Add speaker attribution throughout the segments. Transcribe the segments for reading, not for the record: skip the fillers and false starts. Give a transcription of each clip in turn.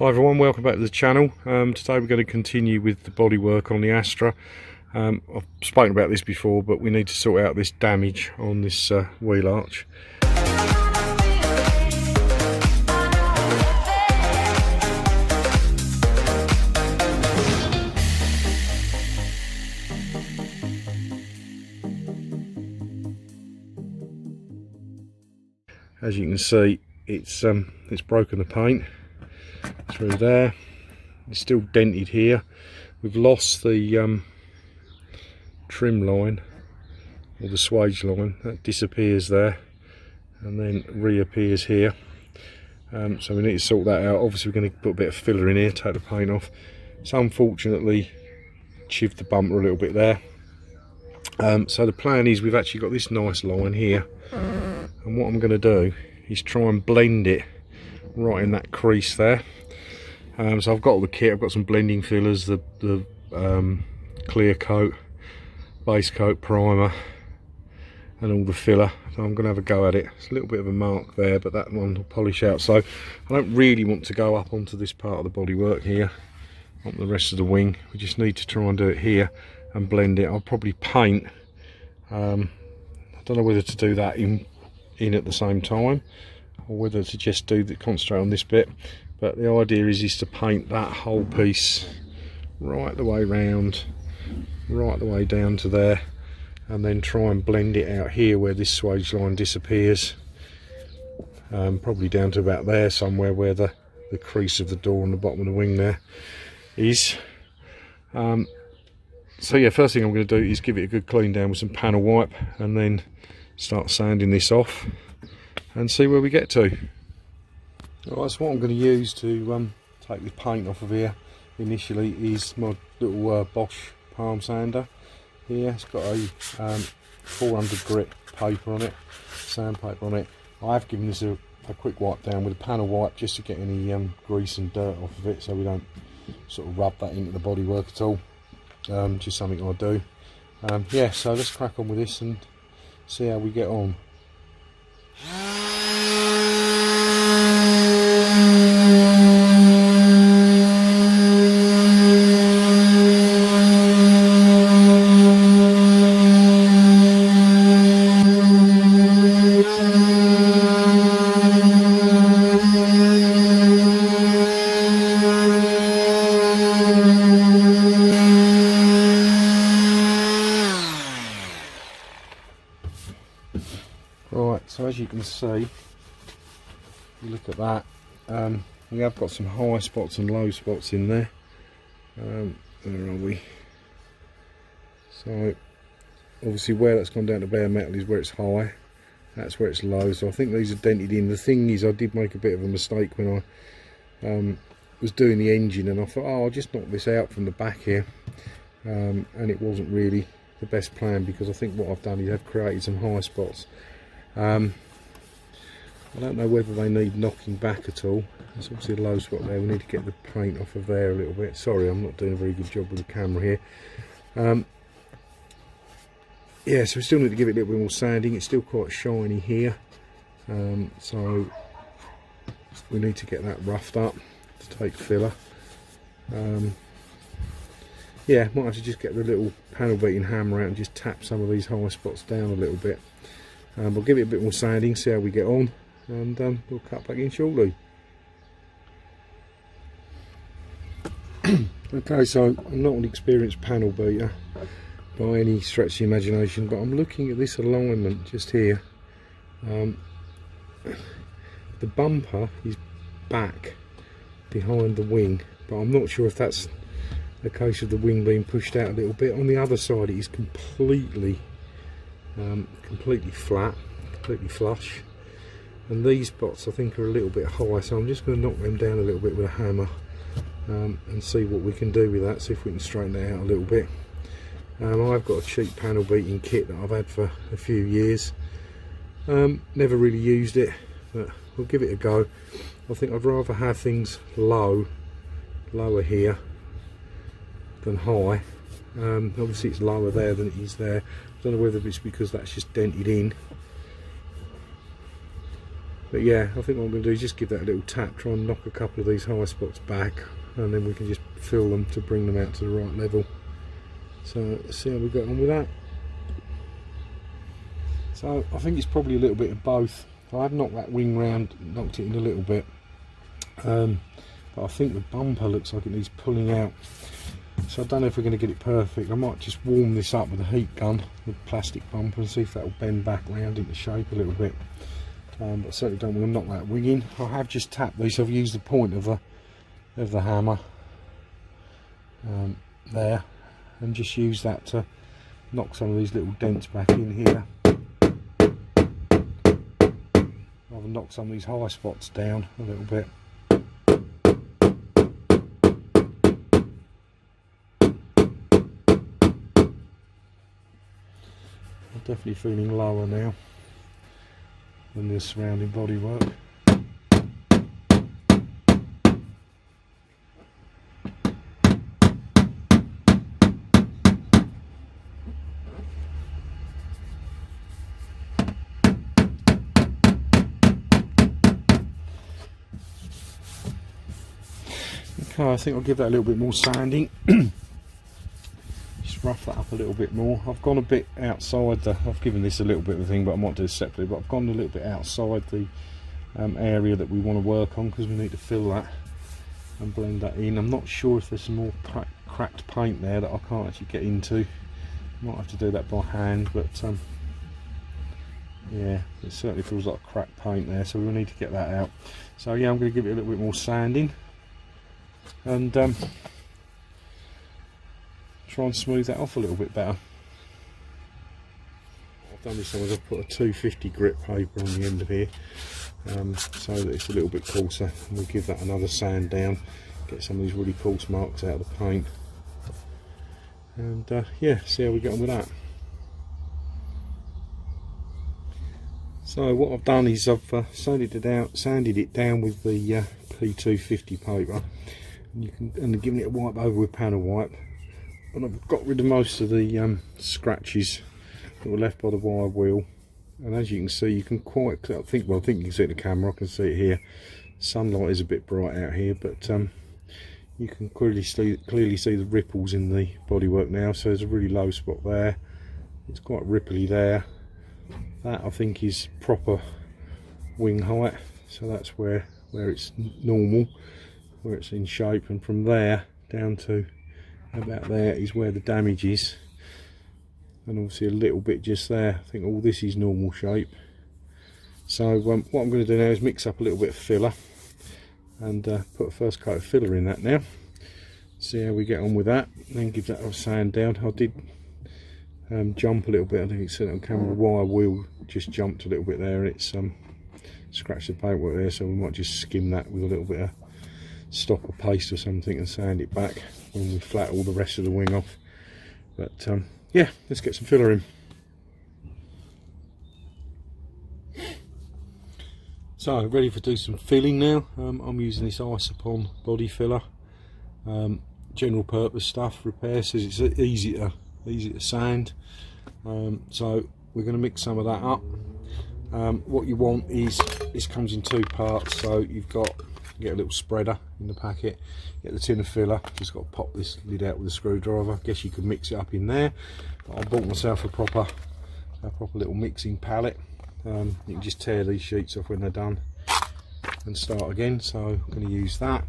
Speaker 1: Hi everyone, welcome back to the channel. Today we're going to continue with the bodywork on the Astra. I've spoken about this before, but we need to sort out this damage on this wheel arch. As you can see, it's broken the paint through there. It's still dented here. We've lost the trim line, or the swage line. That disappears there and then reappears here. So we need to sort that out. Obviously we're going to put a bit of filler in here, take the paint off. So unfortunately chivved the bumper a little bit there. So the plan is we've actually got this nice line here, and what I'm going to do is try and blend it right in that crease there. So I've got all the kit. I've got some blending fillers, the clear coat, base coat, primer, and all the filler. So I'm going to have a go at it. It's a little bit of a mark there, but that one will polish out. So I don't really want to go up onto this part of the bodywork here, on the rest of the wing. We just need to try and do it here and blend it. I'll probably paint. I don't know whether to do that in at the same time, or whether to just concentrate on this bit. But the idea is to paint that whole piece right the way round, right the way down to there, and then try and blend it out here where this swage line disappears, probably down to about there somewhere, where the crease of the door on the bottom of the wing there is. So yeah, first thing I'm going to do is give it a good clean down with some panel wipe, and then start sanding this off and see where we get to. Alright, so what I'm going to use to take the paint off of here initially is my little Bosch palm sander here. It's got a 400 grit paper on it, sandpaper on it. I have given this a quick wipe down with a panel wipe just to get any grease and dirt off of it, so we don't sort of rub that into the bodywork at all. Just something I do. Yeah, so let's crack on with this and see how we get on. Right, so as you can see, you look at that, we have got some high spots and low spots in there. Where are we? So obviously where that's gone down to bare metal is where it's high, that's where it's low, so I think these are dented in. The thing is, I did make a bit of a mistake when I was doing the engine, and I thought, oh, I'll just knock this out from the back here, and it wasn't really the best plan, because I think what I've done is I've created some high spots. I don't know whether they need knocking back at all. There's obviously a low spot there. We need to get the paint off of there a little bit. Sorry, I'm not doing a very good job with the camera here. Yeah, so we still need to give it a little bit more sanding. It's still quite shiny here, so we need to get that roughed up to take filler. Yeah, might have to just get the little panel beating hammer out and just tap some of these high spots down a little bit. We'll give it a bit more sanding, see how we get on, and we'll cut back in shortly. Okay, so I'm not an experienced panel beater by any stretch of the imagination, but I'm looking at this alignment just here. The bumper is back behind the wing, but I'm not sure if that's a case of the wing being pushed out a little bit. On the other side, it is completely flat, completely flush, and these spots I think are a little bit high, so I'm just going to knock them down a little bit with a hammer, and see what we can do with that, see if we can straighten it out a little bit. I've got a cheap panel beating kit that I've had for a few years, never really used it, but we'll give it a go. I think I'd rather have things lower here than high. Obviously it's lower there than it is there. I don't know whether it's because that's just dented in. But yeah, I think what I'm going to do is just give that a little tap, try and knock a couple of these high spots back, and then we can just fill them to bring them out to the right level. So let's see how we get on with that. So I think it's probably a little bit of both. I have knocked that wing round, knocked it in a little bit, but I think the bumper looks like it needs pulling out. So I don't know if we're going to get it perfect. I might just warm this up with a heat gun, the plastic bumper, and see if that will bend back round into shape a little bit. But I certainly don't want to knock that wing in. I have just tapped these. I've used the point of the hammer there, and just use that to knock some of these little dents back in here. I've knocked some of these high spots down a little bit. I'm definitely feeling lower now than the surrounding bodywork. Okay, I think I'll give that a little bit more sanding. Just rough that up a little bit more. I've gone a bit outside I've given this a little bit of a thing, but I might do it separately. But I've gone a little bit outside the area that we want to work on, because we need to fill that and blend that in. I'm not sure if there's some more cracked paint there that I can't actually get into. Might have to do that by hand, but yeah, it certainly feels like cracked paint there, so we'll need to get that out. So yeah, I'm going to give it a little bit more sanding and try and smooth that off a little bit better. What I've done this time is I've put a 250 grit paper on the end of here, so that it's a little bit coarser, and we'll give that another sand down, get some of these really coarse marks out of the paint, and yeah, see how we get on with that. So what I've done is I've sanded it down with the P250 paper, and given it a wipe over with panel wipe, and I've got rid of most of the scratches that were left by the wire wheel. And as you can see, you can quite, I think you can see it in the camera, I can see it here. Sunlight is a bit bright out here, but you can clearly see the ripples in the bodywork now. So there's a really low spot there, it's quite ripply there. That I think is proper wing height, so that's where it's normal, where it's in shape, and from there down to about there is where the damage is, and obviously a little bit just there. I think all this is normal shape. So what I'm going to do now is mix up a little bit of filler and put a first coat of filler in that now, see how we get on with that, then give that a sand down. I did jump a little bit, I think it's on camera, the wire wheel just jumped a little bit there, and it's scratched the paintwork there, so we might just skim that with a little bit of stopper paste or something and sand it back when we flat all the rest of the wing off. But yeah, let's get some filler in. So ready to do some filling now. I'm using this Isopon body filler, general purpose stuff, repair, says it's easy to sand. So we're going to mix some of that up. What you want is, this comes in two parts, so you've got, get a little spreader in the packet, get the tin of filler, just got to pop this lid out with a screwdriver. I guess you could mix it up in there, but I bought myself a proper little mixing palette. You can just tear these sheets off when they're done and start again, so I'm going to use that.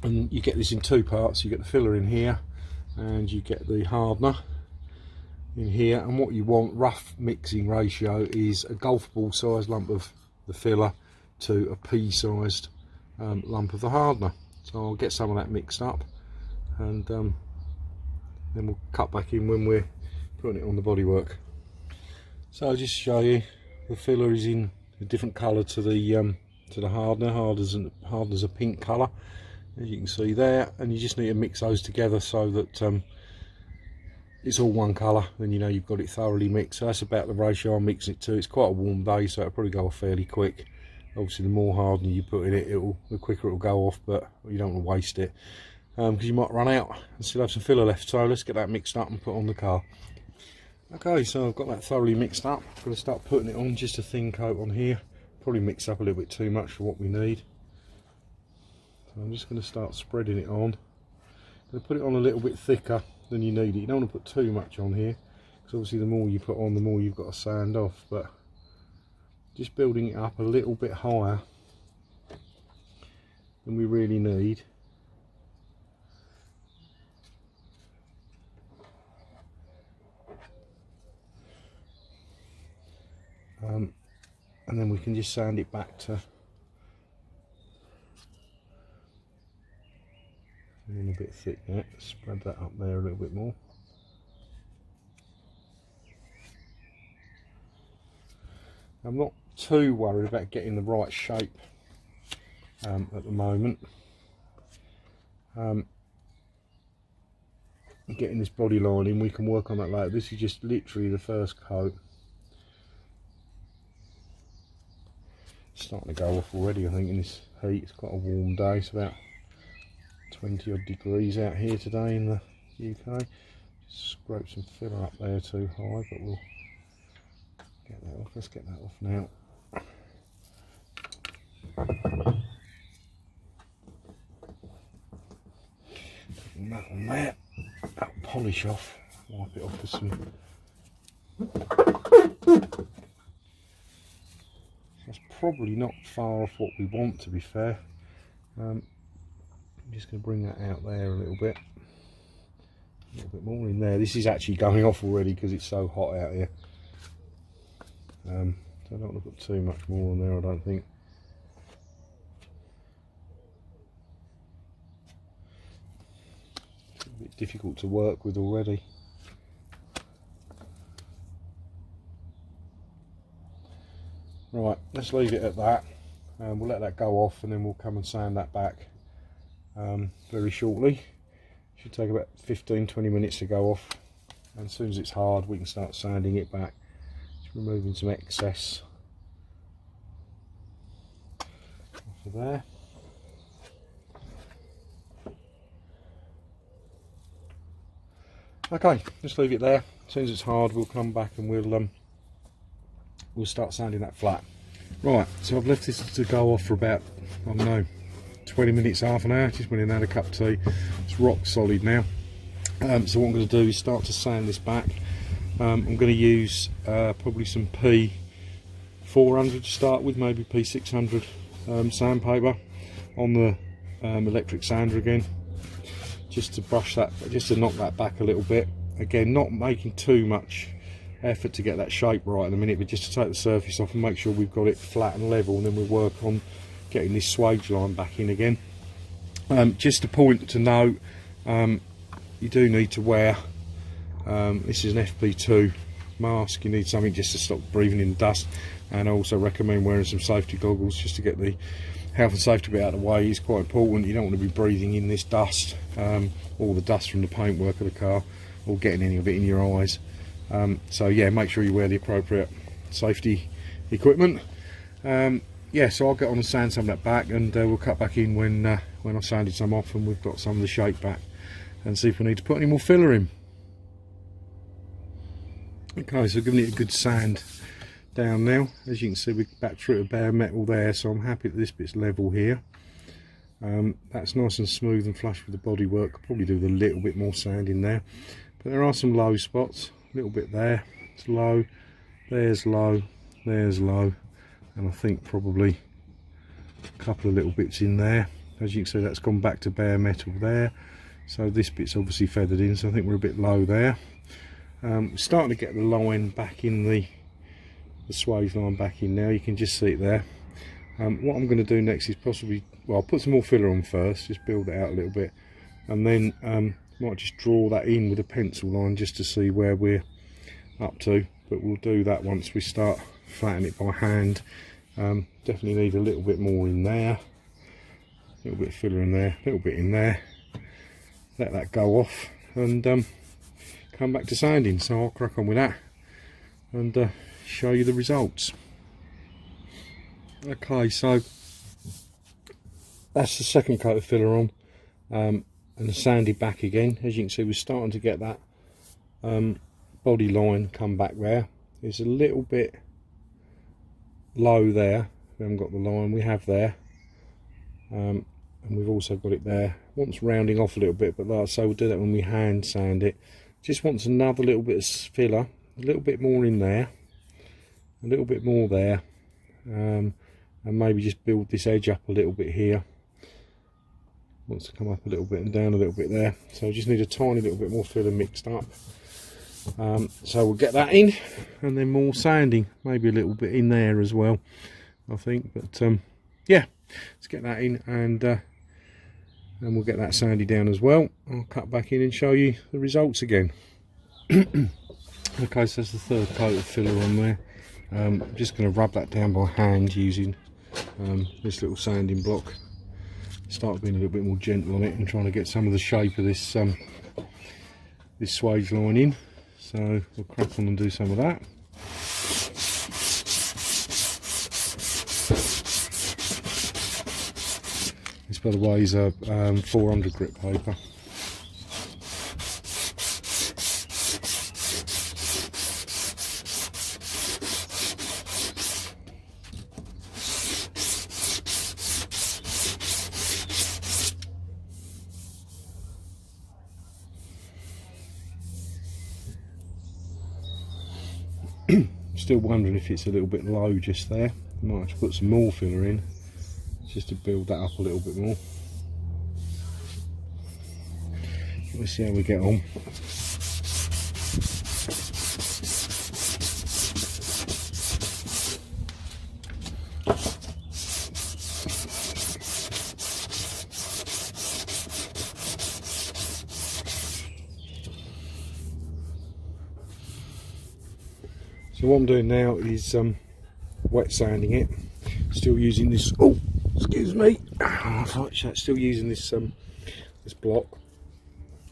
Speaker 1: And you get this in two parts, you get the filler in here and you get the hardener in here. And what you want, rough mixing ratio, is a golf ball sized lump of the filler to a pea sized lump of the hardener. So I'll get some of that mixed up, and then we'll cut back in when we're putting it on the bodywork. So I'll just show you, the filler is in a different colour to the hardener. Hardener's a pink colour, as you can see there, and you just need to mix those together so that it's all one colour, then you know you've got it thoroughly mixed. So that's about the ratio I'm mixing it to. It's quite a warm day, so it'll probably go off fairly quick. Obviously the more hardener you put in it, the quicker it'll go off, but you don't want to waste it, because you might run out and still have some filler left. So let's get that mixed up and put on the car. Okay, so I've got that thoroughly mixed up. I'm going to start putting it on, just a thin coat on here, probably mix up a little bit too much for what we need. So I'm just going to start spreading it on. I'm going to put it on a little bit thicker than you need it. You don't want to put too much on here, because obviously the more you put on, the more you've got to sand off. But just building it up a little bit higher than we really need. And then we can just sand it back to a bit thick now. Spread that up there a little bit more. I'm not too worried about getting the right shape at the moment. Getting this body line in, we can work on that later. This is just literally the first coat. It's starting to go off already, I think, in this heat. It's quite a warm day. It's about 20 odd degrees out here today in the UK. Just scrape some filler up there too high, but we'll get that off. Let's get that off now. Putting that on there. That'll polish off. Wipe it off with some. That's probably not far off what we want, to be fair. I'm just going to bring that out there a little bit more in there. This is actually going off already because it's so hot out here. So I don't want to put too much more on there, I don't think. It's a bit difficult to work with already. Right, let's leave it at that. We'll let that go off and then we'll come and sand that back very shortly. Should take about 15-20 minutes to go off, and as soon as it's hard we can start sanding it back. Just removing some excess off of there. Okay, just leave it there. As soon as it's hard we'll come back and we'll start sanding that flat. Right, so I've left this to go off for about, I don't know, 20 minutes, half an hour. Just went in and had a cup of tea. It's rock solid now. So what I'm going to do is start to sand this back. I'm going to use probably some P400 to start with, maybe P600 sandpaper on the electric sander again, just to brush that, just to knock that back a little bit. Again, not making too much effort to get that shape right in a minute, but just to take the surface off and make sure we've got it flat and level, and then we'll work on getting this swage line back in again. Just a point to note, you do need to wear, this is an FP2 mask. You need something just to stop breathing in dust, and I also recommend wearing some safety goggles just to get the health and safety bit out of the way. It's quite important. You don't want to be breathing in this dust, all the dust from the paintwork of the car, or getting any of it in your eyes. So yeah, make sure you wear the appropriate safety equipment. Yeah, so I'll get on and sand some of that back, and we'll cut back in when I've sanded some off and we've got some of the shape back, and see if we need to put any more filler in. Okay, so giving it a good sand down now. As you can see, we're back through to bare metal there, so I'm happy that this bit's level here. That's nice and smooth and flush with the bodywork. Could probably do with a little bit more sand in there, but there are some low spots. A little bit there, it's low, there's low, there's low, and I think probably a couple of little bits in there. As you can see, that's gone back to bare metal there, so this bit's obviously feathered in, so I think we're a bit low there. We're starting to get the line back in, the swage line back in now. You can just see it there. What I'm going to do next is possibly, well, I'll put some more filler on first, just build it out a little bit, and then might just draw that in with a pencil line just to see where we're up to, but we'll do that once we start flattening it by hand. Definitely need a little bit more in there, a little bit of filler in there, a little bit in there. Let that go off and come back to sanding. So I'll crack on with that and show you the results. Okay, so that's the second coat of filler on, and sanded back again. As you can see, we're starting to get that body line come back there. It's a little bit low there, we haven't got the line, we have there, and we've also got it there. Wants rounding off a little bit, but like I say, we'll do that when we hand sand it. Just wants another little bit of filler, a little bit more in there, a little bit more there, and maybe just build this edge up a little bit here. Wants to come up a little bit and down a little bit there, so I just need a tiny little bit more filler mixed up. So we'll get that in, and then more sanding, maybe a little bit in there as well, I think. But yeah, let's get that in, and we'll get that sandy down as well. I'll cut back in and show you the results again. Okay, so that's the third coat of filler on there. I'm just going to rub that down by hand using this little sanding block. Start being a little bit more gentle on it and trying to get some of the shape of this this swage line in. So we'll crack on and do some of that. This, by the way, is a 400 grit paper. Still wondering if it's a little bit low just there. Might have to put some more filler in just to build that up a little bit more. Let's see how we get on. So what I'm doing now is wet sanding it. Still using this. Oh, excuse me. Still using this this block,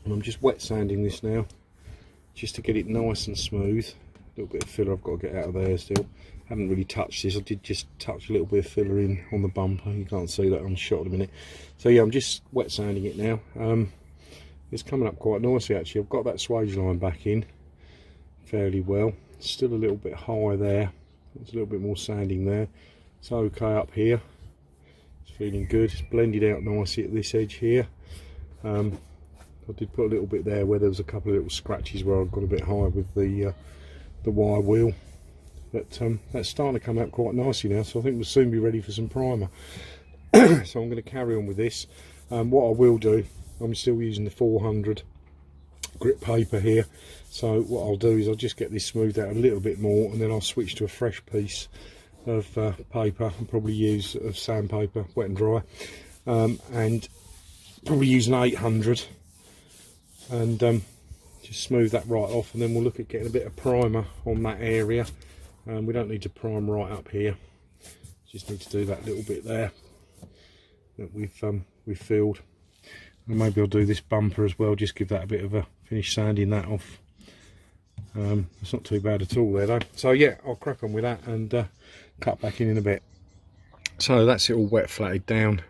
Speaker 1: and I'm just wet sanding this now, just to get it nice and smooth. A little bit of filler I've got to get out of there still. Haven't really touched this. I did just touch a little bit of filler in on the bumper. You can't see that on shot in a minute. So yeah, I'm just wet sanding it now. It's coming up quite nicely actually. I've got that swage line back in fairly well. Still a little bit high there. There's a little bit more sanding there. It's okay up here. It's feeling good. It's blended out nicely at this edge here. I did put a little bit there where there was a couple of little scratches where I got a bit high with the wire wheel. But that's starting to come out quite nicely now, so I think we'll soon be ready for some primer. So I'm going to carry on with this. What I will do, I'm still using the 400 grit paper here, so what I'll do is I'll just get this smoothed out a little bit more, and then I'll switch to a fresh piece of paper and probably use sandpaper, wet and dry, and probably use an 800 and just smooth that right off, and then we'll look at getting a bit of primer on that area. We don't need to prime right up here, just need to do that little bit there that we've filled. And maybe I'll do this bumper as well, just give that a bit of a finish sanding that off. It's not too bad at all there though. So yeah, I'll crack on with that and cut back in a bit. So that's it all wet flatted down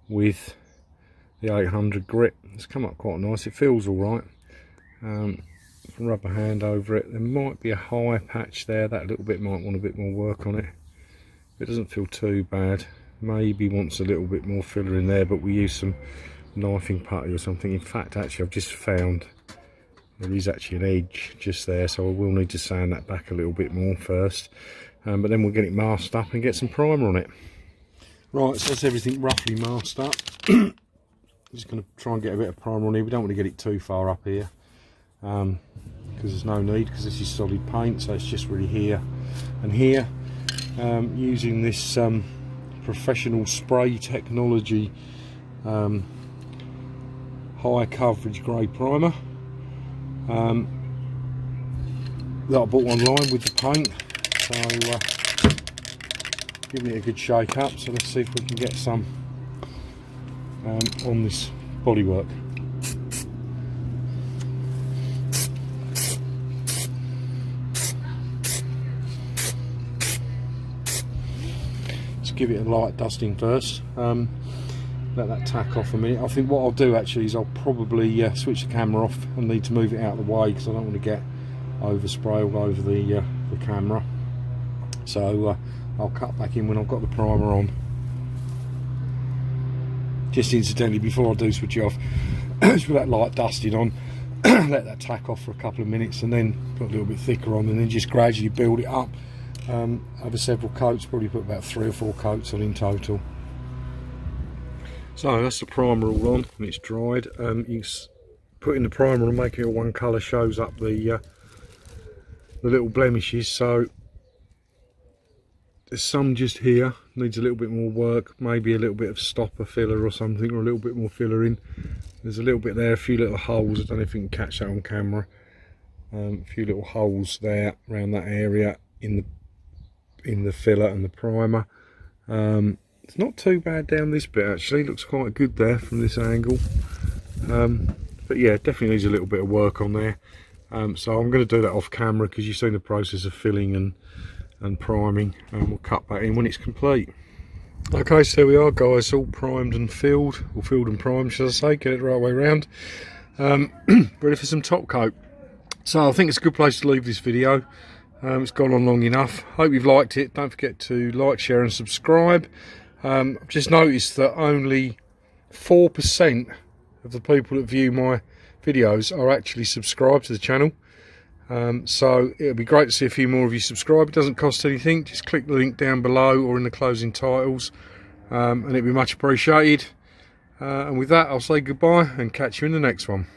Speaker 1: with the 800 grit. It's come up quite nice, it feels alright. Rub a hand over it. There might be a high patch there, that little bit might want a bit more work on it. It doesn't feel too bad. Maybe wants a little bit more filler in there, but we use some knifing putty or something. In fact, actually I've just found there is actually an edge just there, so I will need to sand that back a little bit more first, but then we'll get it masked up and get some primer on it. Right, so that's everything roughly masked up. I'm just going to try and get a bit of primer on here. We don't want to get it too far up here, because there's no need, because this is solid paint, so it's just really here and here. Using this Professional Spray Technology high coverage grey primer that I bought online with the paint, so giving it a good shake up. So let's see if we can get some on this bodywork. Give it a light dusting first, let that tack off a minute. I think what I'll do actually is I'll probably switch the camera off and need to move it out of the way, because I don't want to get overspray all over the camera. So I'll cut back in when I've got the primer on. Just incidentally, before I do switch it off, just with that light dusted on, let that tack off for a couple of minutes and then put a little bit thicker on, and then just gradually build it up over several coats. Probably put about 3 or 4 coats on in total. So that's the primer all on and it's dried. You put in the primer and making it one colour shows up the little blemishes. So there's some just here, needs a little bit more work, maybe a little bit of stopper filler or something, or a little bit more filler in. There's a little bit there, a few little holes. I don't know if you can catch that on camera. A few little holes there around that area in the filler and the primer. It's not too bad down this bit actually, looks quite good there from this angle. But yeah, definitely needs a little bit of work on there. So I'm going to do that off camera because you've seen the process of filling and priming, and we'll cut that in when it's complete. Okay, so there we are guys, all primed and filled, or filled and primed should I say, get it the right way around. Ready for some top coat. So I think it's a good place to leave this video. It's gone on long enough. Hope you've liked it. Don't forget to like, share and subscribe. I've just noticed that only 4% of the people that view my videos are actually subscribed to the channel. So it'll be great to see a few more of you subscribe. It doesn't cost anything, just click the link down below or in the closing titles, and it'd be much appreciated. And with that, I'll say goodbye and catch you in the next one.